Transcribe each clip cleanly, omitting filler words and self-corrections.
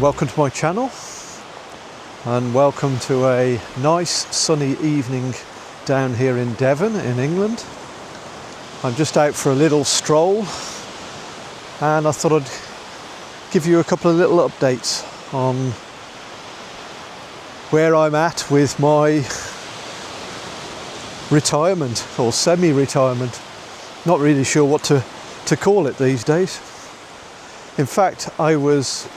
welcome to my channel, and welcome to a nice sunny evening down here in Devon in England. I'm just out for a little stroll, and I thought I'd give you a couple of little updates on where I'm at with my retirement or semi-retirement. Not really sure what to call it these days. In fact, I was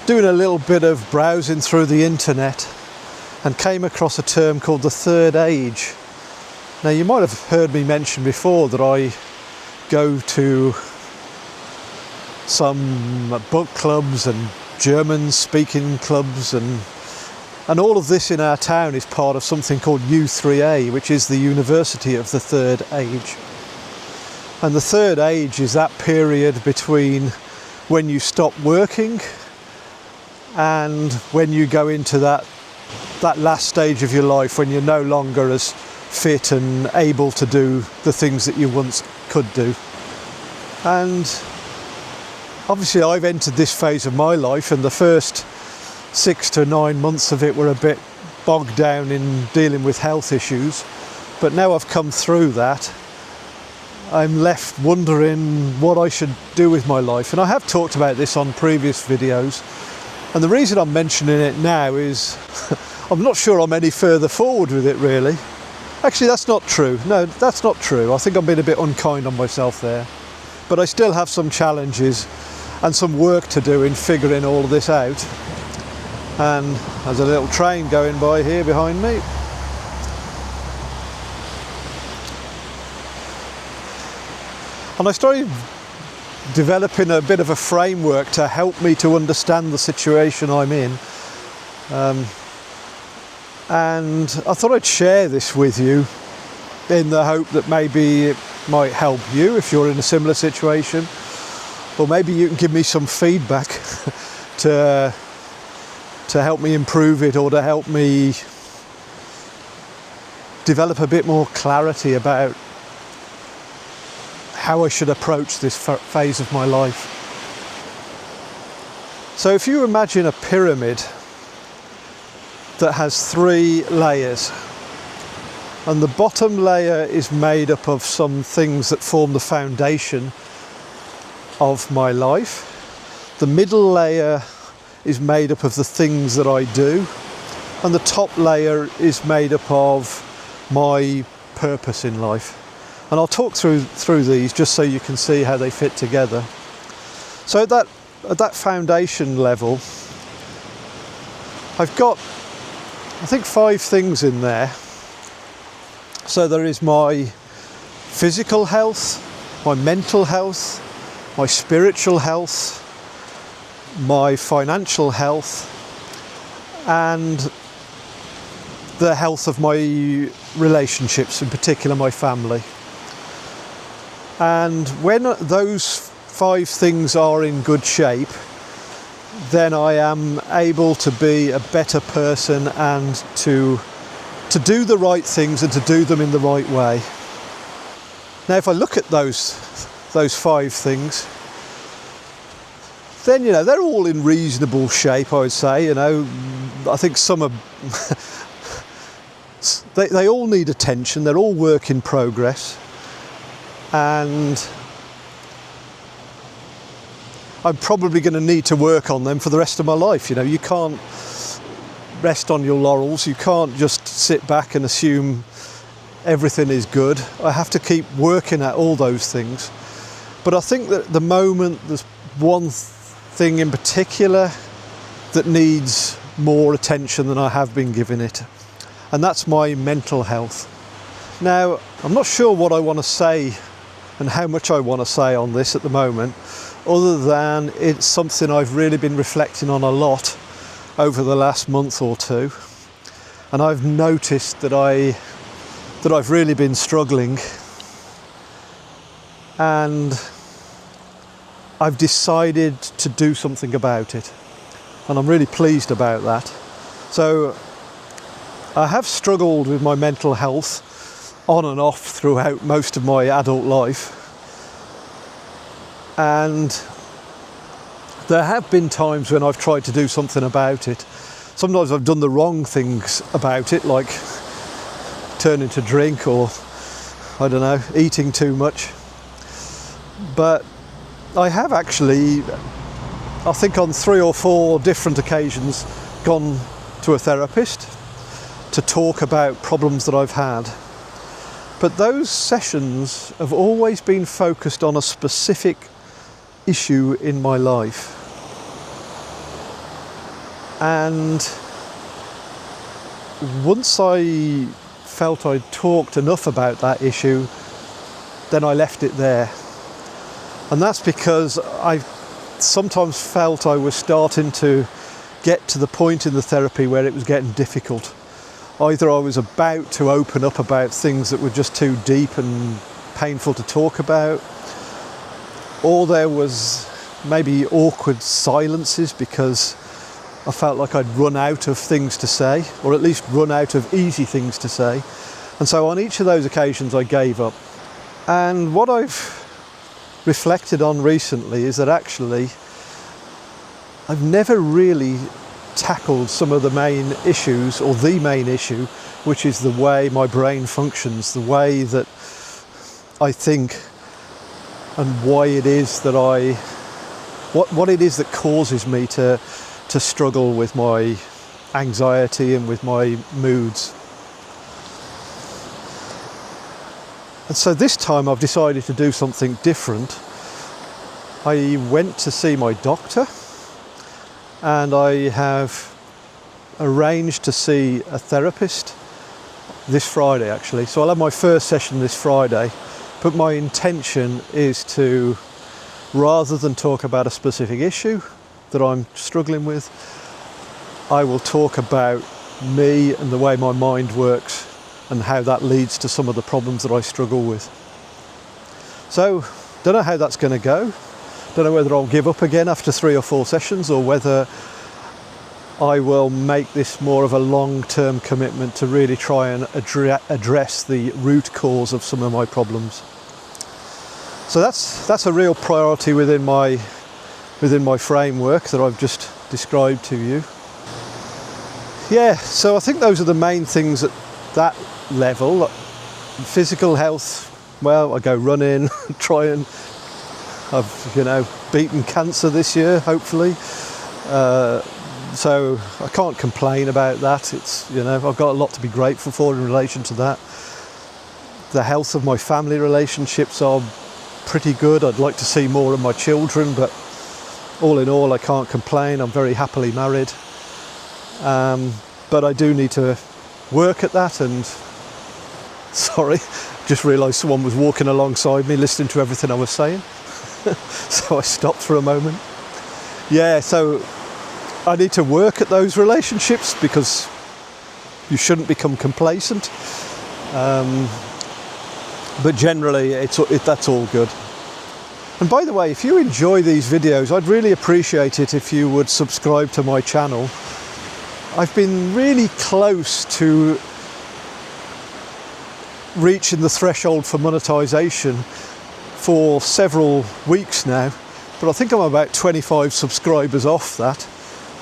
doing a little bit of browsing through the internet and came across a term called the third age. Now, you might have heard me mention before that I go to some book clubs and German speaking clubs, and all of this in our town is part of something called U3A, which is the University of the Third Age. And the third age is that period between when you stop working and when you go into that last stage of your life when you're no longer as fit and able to do the things that you once could do. And obviously I've entered this phase of my life, and the first 6 to 9 months of it were a bit bogged down in dealing with health issues. But now I've come through that, I'm left wondering what I should do with my life. And I have talked about this on previous videos, and the reason I'm mentioning it now is I'm not sure I'm any further forward with it, really. Actually, that's not true. No, that's not true. I think I'm being a bit unkind on myself there. But I still have some challenges and some work to do in figuring all of this out. And there's a little train going by here behind me. And I started developing a bit of a framework to help me to understand the situation I'm in. And I thought I'd share this with you in the hope that maybe it might help you if you're in a similar situation, or maybe you can give me some feedback to help me improve it, or to help me develop a bit more clarity about how I should approach this phase of my life. So if you imagine a pyramid that has 3 layers, and the bottom layer is made up of some things that form the foundation of my life, the middle layer is made up of the things that I do, and the top layer is made up of my purpose in life. And I'll talk through these just so you can see how they fit together. So at that foundation level, I've got, I think, 5 things in there. So there is my physical health, my mental health, my spiritual health, my financial health, and the health of my relationships, in particular my family. And when those 5 things are in good shape, then I am able to be a better person and to do the right things and to do them in the right way. Now, if I look at those 5 things, then, you know, they're all in reasonable shape, I would say. You know, I think some are they all need attention. They're all work in progress. And I'm probably going to need to work on them for the rest of my life. You know, you can't rest on your laurels. You can't just sit back and assume everything is good. I have to keep working at all those things. But I think that at the moment there's one thing in particular that needs more attention than I have been giving it, and that's my mental health. Now, I'm not sure what I want to say and how much I want to say on this at the moment, other than it's something I've really been reflecting on a lot over the last month or two, and I've noticed that I've really been struggling, and I've decided to do something about it, and I'm really pleased about that. So I have struggled with my mental health on and off throughout most of my adult life, and There have been times when I've tried to do something about it. Sometimes I've done the wrong things about it, like turning to drink or, I don't know, eating too much. But I have actually, I think on 3 or 4 different occasions, gone to a therapist to talk about problems that I've had. But those sessions have always been focused on a specific issue in my life. And once I felt I'd talked enough about that issue, then I left it there. And that's because I sometimes felt I was starting to get to the point in the therapy where it was getting difficult. Either I was about to open up about things that were just too deep and painful to talk about, or there was maybe awkward silences because I felt like I'd run out of things to say, or at least run out of easy things to say. And so on each of those occasions I gave up. And what I've reflected on recently is that actually I've never really tackled some of the main issues, or the main issue, which is the way my brain functions, the way that I think, and why it is that what it is that causes me to struggle with my anxiety and with my moods. And so this time I've decided to do something different. I went to see my doctor, and I have arranged to see a therapist this Friday actually. So I'll have my first session this Friday, but my intention is to, rather than talk about a specific issue that I'm struggling with, I will talk about me and the way my mind works and how that leads to some of the problems that I struggle with. So, don't know how that's going to go. Don't know whether I'll give up again after 3 or 4 sessions, or whether I will make this more of a long-term commitment to really try and address the root cause of some of my problems. So that's a real priority within my framework that I've just described to you. Yeah, so I think those are the main things at that level. Physical health, well, I go running, try and I've beaten cancer this year, hopefully. So I can't complain about that. It's, I've got a lot to be grateful for in relation to that. The health of my family relationships are pretty good. I'd like to see more of my children, but all in all, I can't complain. I'm very happily married. But I do need to work at that, and sorry, just realised someone was walking alongside me listening to everything I was saying. So I stopped for a moment. Yeah, so I need to work at those relationships because you shouldn't become complacent. But generally, that's all good. And by the way, if you enjoy these videos, I'd really appreciate it if you would subscribe to my channel. I've been really close to reaching the threshold for monetization for several weeks now, but I think I'm about 25 subscribers off that,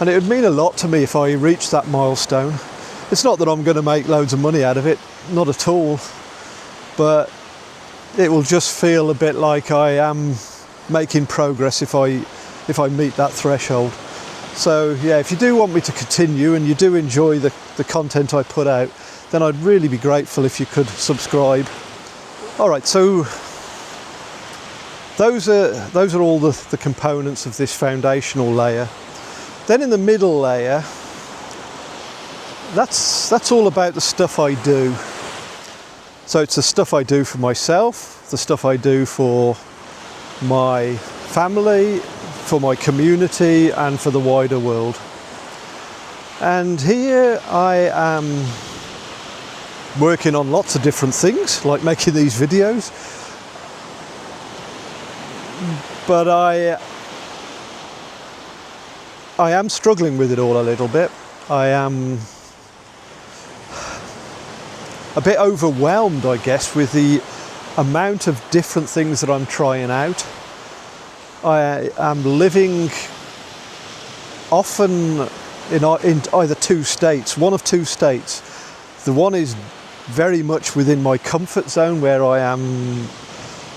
and it would mean a lot to me if I reach that milestone. It's not that I'm going to make loads of money out of it, not at all, but it will just feel a bit like I am making progress if I meet that threshold. So yeah, if you do want me to continue and you do enjoy the content I put out, then I'd really be grateful if you could subscribe. All right, so those are all the components of this foundational layer. Then in the middle layer, that's all about the stuff I do. So it's the stuff I do for myself, the stuff I do for my family, for my community, and for the wider world. And here I am working on lots of different things, like making these videos. But I am struggling with it all a little bit. I am a bit overwhelmed, I guess, with the amount of different things that I'm trying out. I am living often in either two states, one of two states. The one is very much within my comfort zone, where I am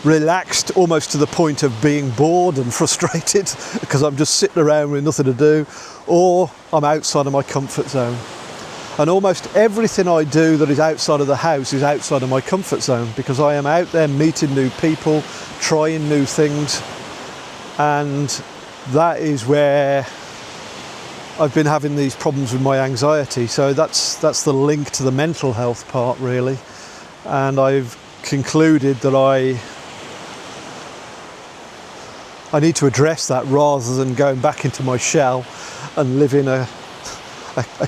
relaxed almost to the point of being bored and frustrated because I'm just sitting around with nothing to do, or I'm outside of my comfort zone. And almost everything I do that is outside of the house is outside of my comfort zone, because I am out there meeting new people, trying new things, and that is where I've been having these problems with my anxiety. So that's the link to the mental health part, really. And I've concluded that I need to address that rather than going back into my shell and living a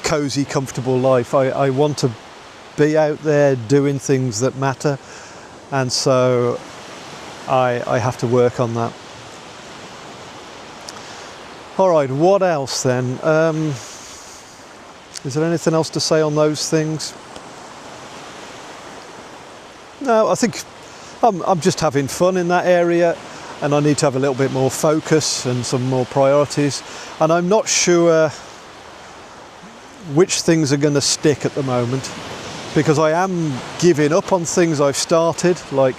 cosy, comfortable life. I want to be out there doing things that matter, and so I have to work on that. All right, what else then? Is there anything else to say on those things? No, I think I'm just having fun in that area, and I need to have a little bit more focus and some more priorities, and I'm not sure which things are going to stick at the moment, because I am giving up on things I've started, like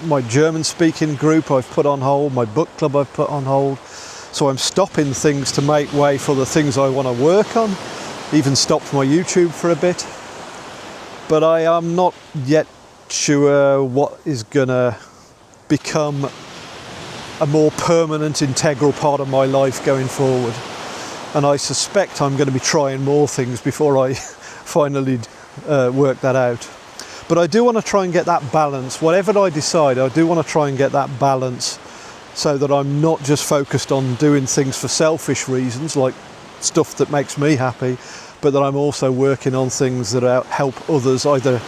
my German speaking group I've put on hold, my book club I've put on hold. So I'm stopping things to make way for the things I want to work on, even stopped my YouTube for a bit. But I am not yet sure what is going to become a more permanent, integral part of my life going forward. And I suspect I'm going to be trying more things before I finally work that out. But I do want to try and get that balance. Whatever I decide, I do want to try and get that balance, so that I'm not just focused on doing things for selfish reasons, like stuff that makes me happy, but that I'm also working on things that help others, either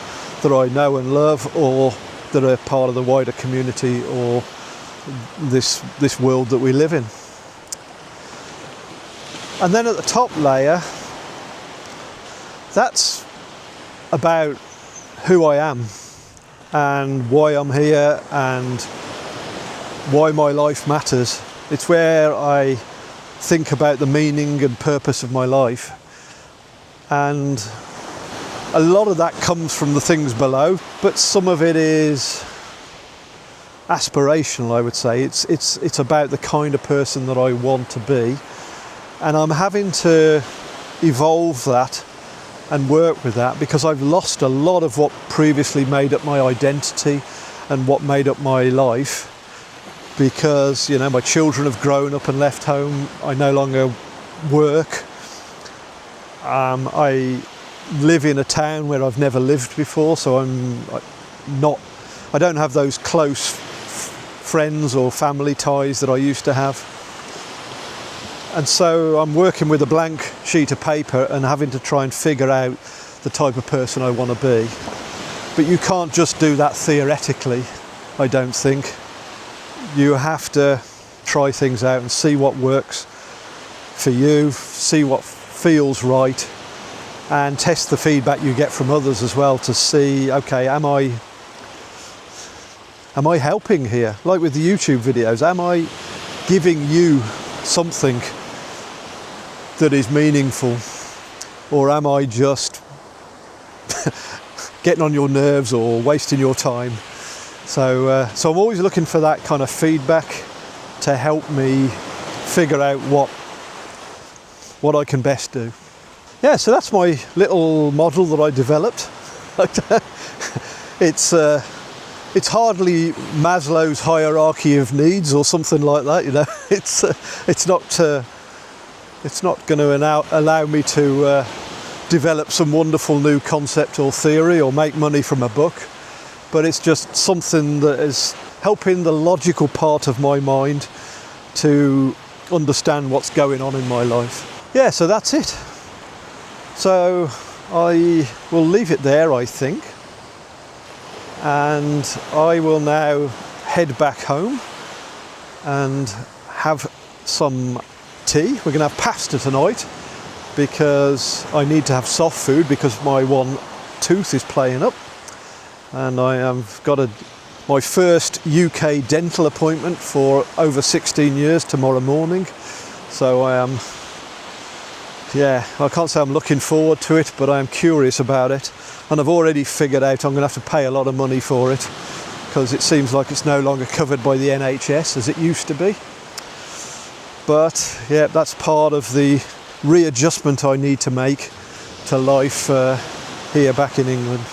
that I know and love, or that are part of the wider community, or this world that we live in. And then at the top layer, that's about who I am and why I'm here and why my life matters. It's where I think about the meaning and purpose of my life. And a lot of that comes from the things below, but some of it is aspirational, I would say. It's about the kind of person that I want to be. And I'm having to evolve that and work with that, because I've lost a lot of what previously made up my identity and what made up my life, because, you know, my children have grown up and left home. I no longer work. I live in a town where I've never lived before, so I don't have those close friends or family ties that I used to have. And so I'm working with a blank sheet of paper and having to try and figure out the type of person I want to be. But you can't just do that theoretically, I don't think. You have to try things out and see what works for you, see what feels right, and test the feedback you get from others as well to see, okay, am I helping here? Like with the YouTube videos, am I giving you something that is meaningful, or am I just getting on your nerves or wasting your time? So I'm always looking for that kind of feedback to help me figure out what I can best do. Yeah, so that's my little model that I developed. It's hardly Maslow's hierarchy of needs or something like that, you know. It's not going to allow me to develop some wonderful new concept or theory or make money from a book, but it's just something that is helping the logical part of my mind to understand what's going on in my life. Yeah, so that's it. So I will leave it there, I think, and I will now head back home and have some tea. We're going to have pasta tonight because I need to have soft food because my one tooth is playing up, and I have got my first UK dental appointment for over 16 years tomorrow morning, so I am yeah, I can't say I'm looking forward to it, but I'm curious about it. And I've already figured out I'm going to have to pay a lot of money for it, because it seems like it's no longer covered by the NHS as it used to be. But yeah, that's part of the readjustment I need to make to life here back in England.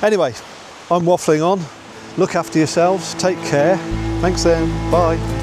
Anyway, I'm waffling on. Look after yourselves, take care. Thanks then, bye.